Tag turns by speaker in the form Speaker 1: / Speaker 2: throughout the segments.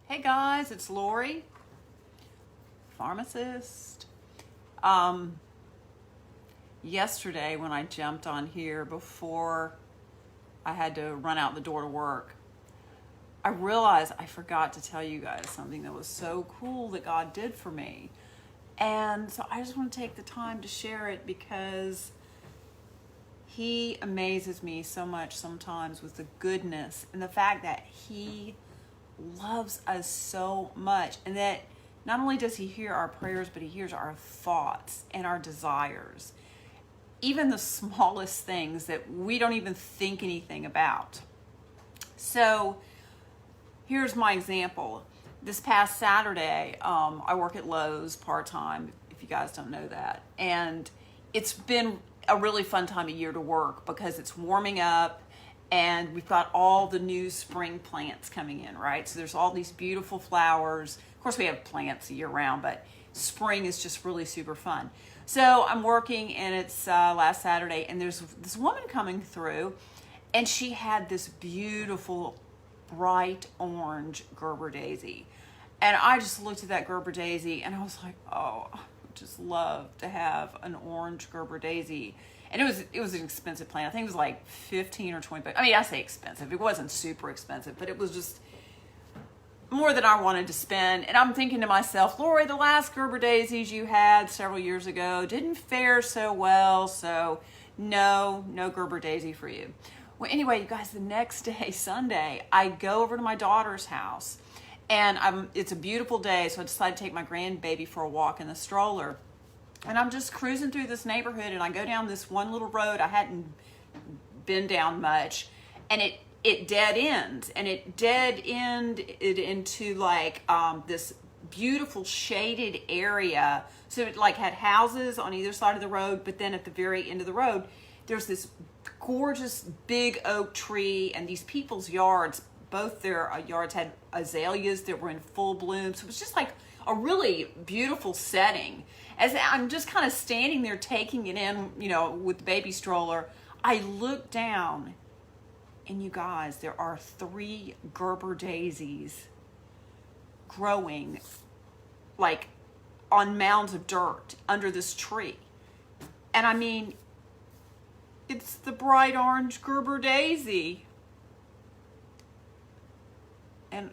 Speaker 1: Hey guys, it's Lori, pharmacist. Yesterday when I jumped on here before I had to run out the door to work, I realized I forgot to tell you guys something that was so cool that God did for me. And so I just want to take the time to share it because He amazes me so much sometimes with the goodness and the fact that He loves us so much, and that not only does He hear our prayers, but He hears our thoughts and our desires, even the smallest things that we don't even think anything about. So here's my example. This past Saturday, I work at Lowe's part-time, if you guys don't know that, and it's been a really fun time of year to work because it's warming up and we've got all the new spring plants coming in, right? So there's all these beautiful flowers. Of course, we have plants year round, but spring is just really super fun. So I'm working, and it's last Saturday, and there's this woman coming through, and she had this beautiful, bright orange Gerber daisy. And I just looked at that Gerber daisy, and I was like, oh, I would just love to have an orange Gerber daisy. And it was an expensive plant. I think it was like 15 or 20 bucks. I mean, I say expensive. It wasn't super expensive, but it was just more than I wanted to spend. And I'm thinking to myself, Lori, the last Gerber daisies you had several years ago didn't fare so well. So no Gerber daisy for you. Well, anyway, you guys, the next day, Sunday, I go over to my daughter's house, and it's a beautiful day. So I decided to take my grandbaby for a walk in the stroller. And I'm just cruising through this neighborhood, and I go down this one little road I hadn't been down much, and it dead ends, and it dead ended into like this beautiful shaded area. So it like had houses on either side of the road, but then at the very end of the road, there's this gorgeous big oak tree, and these people's yards, both their yards had azaleas that were in full bloom. So it was just like a really beautiful setting. As I'm just kind of standing there taking it in, with the baby stroller, I look down, and you guys, there are 3 Gerber daisies growing like on mounds of dirt under this tree. And I mean, it's the bright orange Gerber daisy. And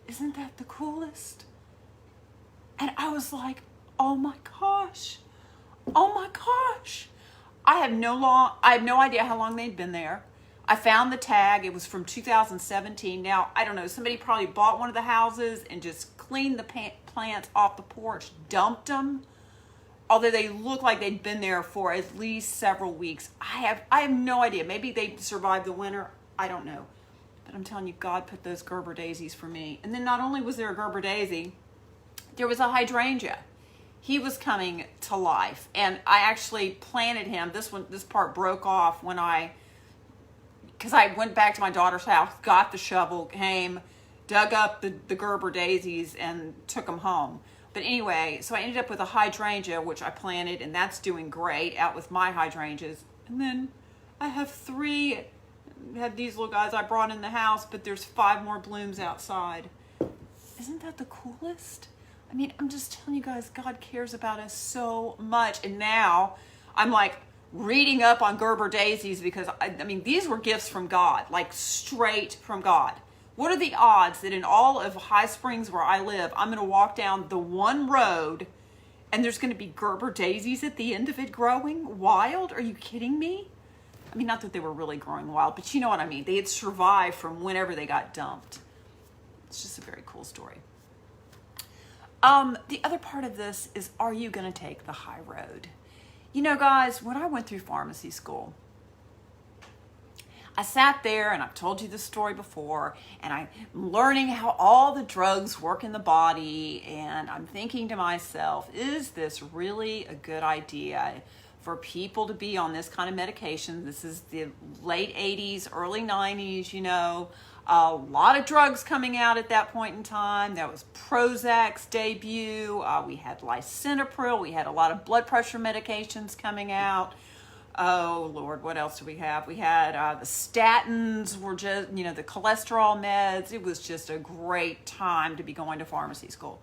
Speaker 1: isn't that the coolest? And I was like, oh my gosh. I have no idea how long they'd been there. I found the tag. It was from 2017. Now, I don't know, somebody probably bought one of the houses and just cleaned the plants off the porch, dumped them. Although they look like they'd been there for at least several weeks. I have no idea. Maybe they survived the winter. I don't know. But I'm telling you, God put those Gerber daisies for me. And then not only was there a Gerber daisy, there was a hydrangea. He was coming to life, and I actually planted him. This part broke off because I went back to my daughter's house, got the shovel, came, dug up the Gerber daisies, and took them home. But anyway, so I ended up with a hydrangea, which I planted, and that's doing great out with my hydrangeas. And then I have 3, had these little guys I brought in the house, but there's 5 more blooms outside. Isn't that the coolest? I mean, I'm just telling you guys, God cares about us so much. And now I'm like reading up on Gerber daisies because, I mean, these were gifts from God, like straight from God. What are the odds that in all of High Springs where I live, I'm going to walk down the one road and there's going to be Gerber daisies at the end of it growing wild? Are you kidding me? I mean, not that they were really growing wild, but you know what I mean. They had survived from whenever they got dumped. It's just a very cool story. The other part of this is, are you going to take the high road? You know, guys, when I went through pharmacy school, I sat there, and I've told you this story before, and I'm learning how all the drugs work in the body, and I'm thinking to myself, is this really a good idea for people to be on this kind of medication? This is the late 80s, early 90s, a lot of drugs coming out at that point in time. That was Prozac's debut. We had lisinopril. We had a lot of blood pressure medications coming out. Oh Lord, what else do we have? We had the statins were just, the cholesterol meds. It was just a great time to be going to pharmacy school.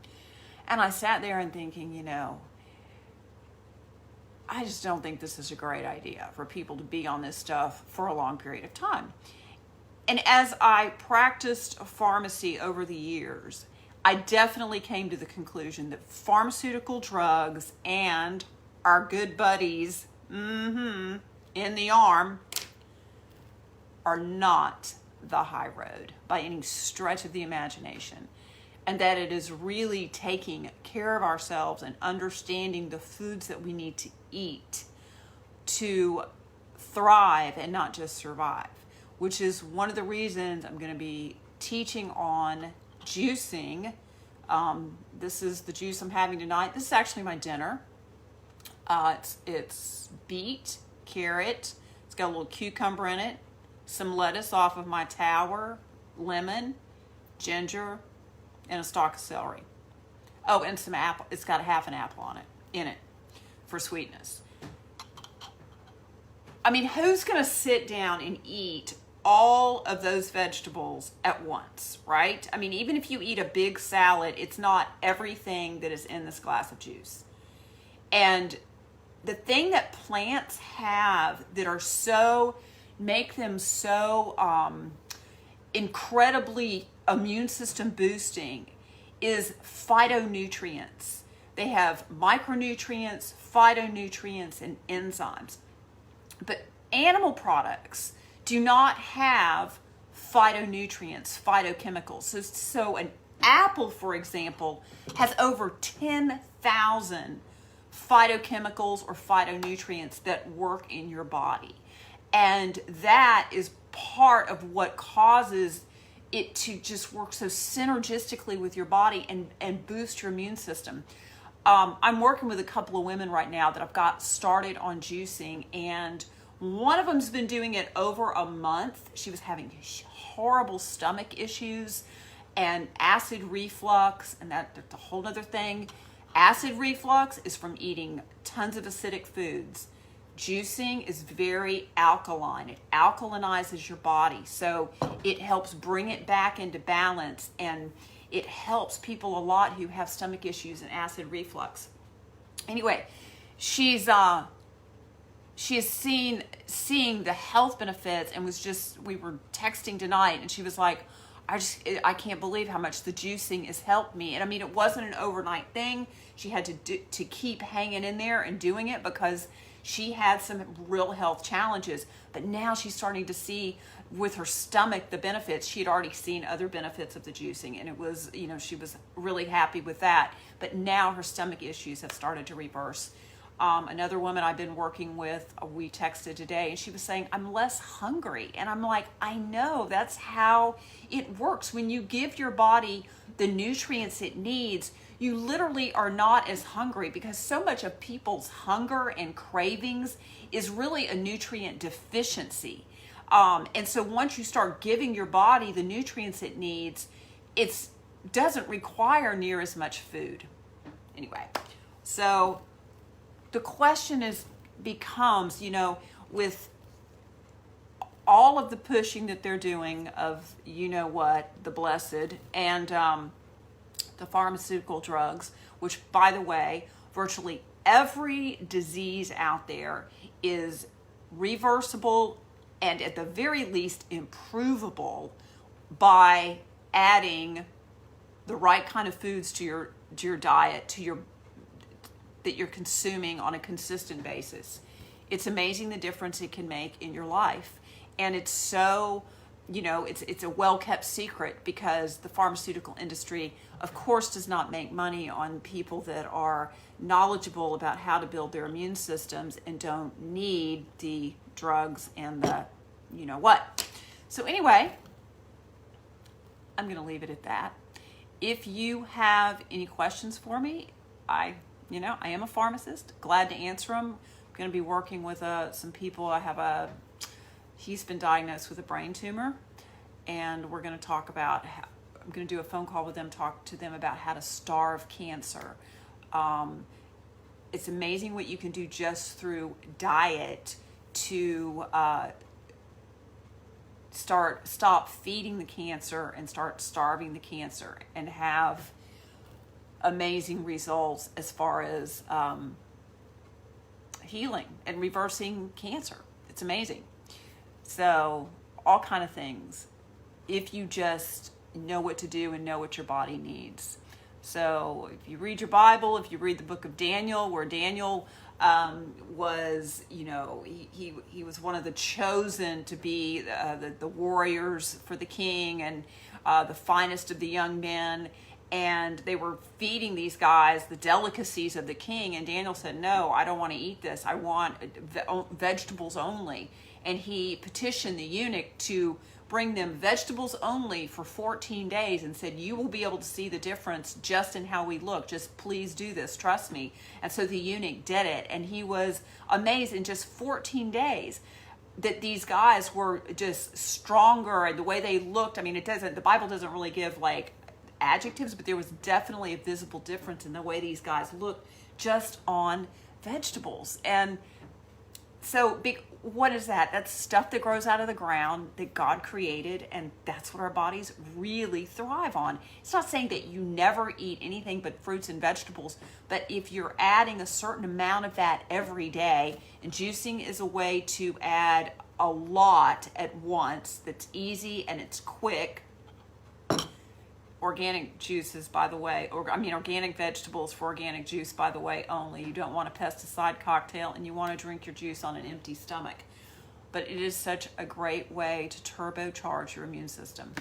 Speaker 1: And I sat there and thinking, I just don't think this is a great idea for people to be on this stuff for a long period of time. And as I practiced pharmacy over the years, I definitely came to the conclusion that pharmaceutical drugs and our good buddies in the arm are not the high road by any stretch of the imagination. And that it is really taking care of ourselves and understanding the foods that we need to eat to thrive and not just survive, which is one of the reasons I'm going to be teaching on juicing. This is the juice I'm having tonight. This is actually my dinner. It's beet, carrot. It's got a little cucumber in it, some lettuce off of my tower, lemon, ginger, and a stalk of celery. Oh, and some apple. It's got half an apple in it for sweetness. I mean, who's going to sit down and eat all of those vegetables at once, right? I mean, even if you eat a big salad, it's not everything that is in this glass of juice. And the thing that plants have that are make them so incredibly immune system boosting is phytonutrients. They have micronutrients, phytonutrients, and enzymes. But animal products do not have phytonutrients, phytochemicals. So an apple, for example, has over 10,000 phytochemicals or phytonutrients that work in your body. And that is part of what causes it to just work so synergistically with your body and boost your immune system. I'm working with a couple of women right now that I've got started on juicing, and one of them's been doing it over a month. She was having horrible stomach issues and acid reflux, and that's a whole other thing. Acid reflux is from eating tons of acidic foods. Juicing is very alkaline. It alkalinizes your body, so it helps bring it back into balance, and it helps people a lot who have stomach issues and acid reflux. Anyway, she is seeing the health benefits, and we were texting tonight, and she was like, I can't believe how much the juicing has helped me. And I mean, it wasn't an overnight thing. She had to keep hanging in there and doing it because she had some real health challenges. But now she's starting to see with her stomach the benefits. She had already seen other benefits of the juicing, and it was, she was really happy with that. But now her stomach issues have started to reverse. Another woman I've been working with, we texted today, and she was saying, I'm less hungry. And I'm like, I know, that's how it works. When you give your body the nutrients it needs, you literally are not as hungry, because so much of people's hunger and cravings is really a nutrient deficiency. And so once you start giving your body the nutrients it needs, it doesn't require near as much food. Anyway, so the question becomes, with all of the pushing that they're doing of, the blessed, and the pharmaceutical drugs, which, by the way, virtually every disease out there is reversible and at the very least improvable by adding the right kind of foods to your diet, that you're consuming on a consistent basis. It's amazing the difference it can make in your life. And it's so, it's a well-kept secret, because the pharmaceutical industry, of course, does not make money on people that are knowledgeable about how to build their immune systems and don't need the drugs and the what. So anyway, I'm going to leave it at that. If you have any questions for me, I am a pharmacist, glad to answer them. I'm going to be working with some people. He's been diagnosed with a brain tumor, and we're going to talk about I'm going to do a phone call with them, talk to them about how to starve cancer. It's amazing what you can do just through diet to stop feeding the cancer and start starving the cancer and have amazing results as far as healing and reversing cancer. It's amazing. So all kind of things, if you just know what to do and know what your body needs. So if you read your Bible, if you read the book of Daniel, where Daniel was, he was one of the chosen to be the warriors for the king, and the finest of the young men. And they were feeding these guys the delicacies of the king. And Daniel said, no, I don't want to eat this. I want vegetables only. And he petitioned the eunuch to bring them vegetables only for 14 days and said, you will be able to see the difference just in how we look. Just please do this. Trust me. And so the eunuch did it. And he was amazed in just 14 days that these guys were just stronger, and the way they looked. I mean, the Bible doesn't really give like adjectives, but there was definitely a visible difference in the way these guys looked just on vegetables. And so what is that? That's stuff that grows out of the ground that God created, and that's what our bodies really thrive on. It's not saying that you never eat anything but fruits and vegetables, but if you're adding a certain amount of that every day, and juicing is a way to add a lot at once that's easy and it's quick. Organic juices, by the way, organic vegetables for organic juice, by the way, only. You don't want a pesticide cocktail, and you want to drink your juice on an empty stomach. But it is such a great way to turbocharge your immune system.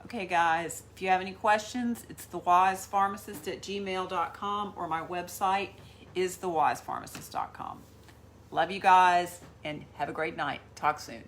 Speaker 1: Okay, guys, if you have any questions, it's thewisepharmacist@gmail.com, or my website is thewisepharmacist.com. Love you guys, and have a great night. Talk soon.